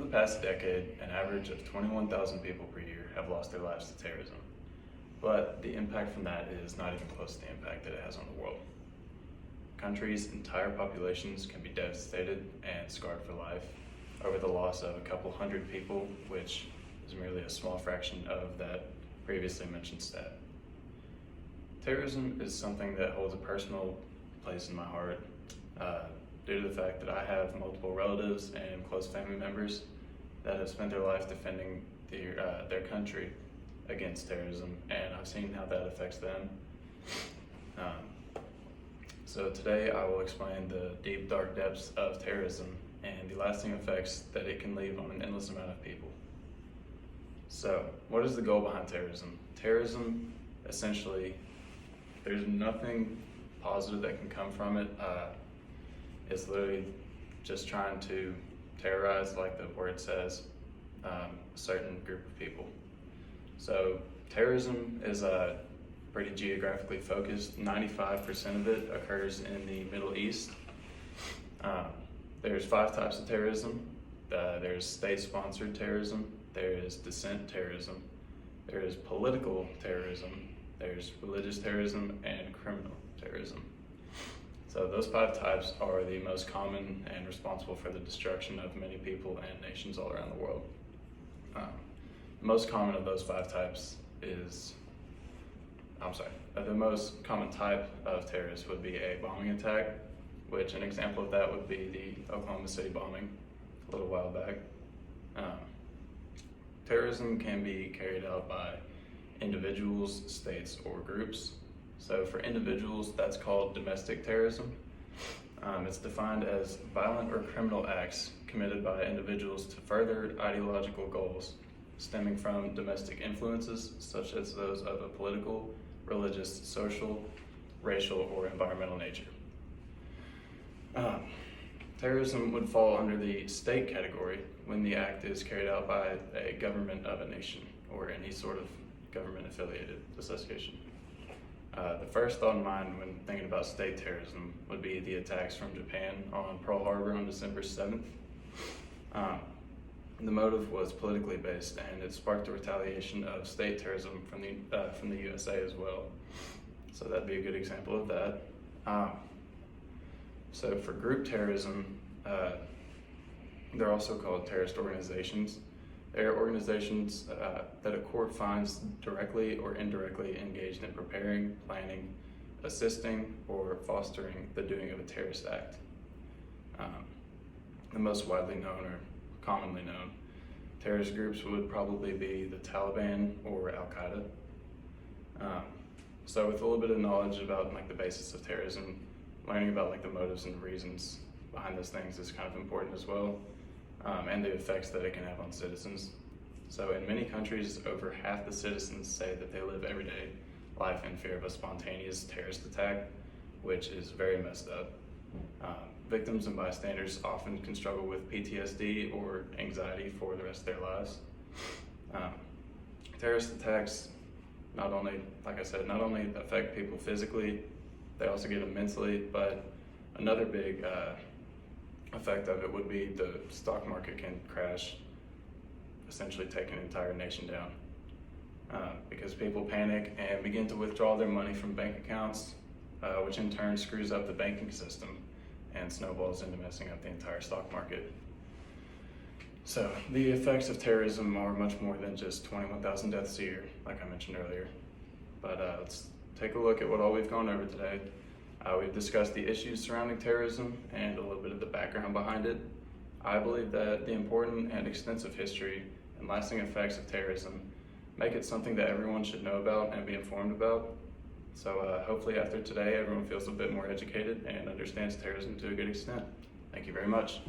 the past decade, an average of 21,000 people per year have lost their lives to terrorism. But the impact from that is not even close to the impact that it has on the world. Countries' entire populations can be devastated and scarred for life over the loss of a couple hundred people, which is merely a small fraction of that previously mentioned stat. Terrorism is something that holds a personal place in my heart due to the fact that I have multiple relatives and close family members that have spent their life defending their country against terrorism, and I've seen how that affects them. So today I will explain the deep, dark depths of terrorism and the lasting effects that it can leave on an endless amount of people. So, what is the goal behind terrorism? Terrorism, essentially, there's nothing positive that can come from it. It's literally just trying to terrorize, like the word says, a certain group of people. So, terrorism is pretty geographically focused. 95% of it occurs in the Middle East. There's 5 types of terrorism. There's state-sponsored terrorism, there is dissent terrorism, there is political terrorism, there's religious terrorism, and criminal terrorism. So those 5 types are the most common and responsible for the destruction of many people and nations all around the world. The most common of those 5 types the most common type of terrorist would be a bombing attack, which an example of that would be the Oklahoma City bombing a little while back. Terrorism can be carried out by individuals, states, or groups. So for individuals, that's called domestic terrorism. It's defined as violent or criminal acts committed by individuals to further ideological goals stemming from domestic influences, such as those of a political, religious, social, racial, or environmental nature. Terrorism would fall under the state category when the act is carried out by a government of a nation or any sort of government-affiliated association. The first thought in mind when thinking about state terrorism would be the attacks from Japan on Pearl Harbor on December 7th. The motive was politically based, and it sparked a retaliation of state terrorism from the USA as well. So that'd be a good example of that. So for group terrorism, they're also called terrorist organizations. They're organizations that a court finds directly or indirectly engaged in preparing, planning, assisting, or fostering the doing of a terrorist act. The most widely known or commonly known terrorist groups would probably be the Taliban or Al-Qaeda. So with a little bit of knowledge about the basis of terrorism, learning about the motives and reasons behind those things is kind of important as well, and the effects that it can have on citizens. So in many countries, over half the citizens say that they live everyday life in fear of a spontaneous terrorist attack, which is very messed up. Victims and bystanders often can struggle with PTSD or anxiety for the rest of their lives. Terrorist attacks not only affect people physically, they also get them mentally, but another big effect of it would be the stock market can crash, essentially take an entire nation down. Because people panic and begin to withdraw their money from bank accounts, which in turn screws up the banking system and snowballs into messing up the entire stock market. So the effects of terrorism are much more than just 21,000 deaths a year, like I mentioned earlier. But let's take a look at what all we've gone over today. We've discussed the issues surrounding terrorism and a little bit of the background behind it. I believe that the important and extensive history and lasting effects of terrorism make it something that everyone should know about and be informed about. So hopefully after today, everyone feels a bit more educated and understands terrorism to a good extent. Thank you very much.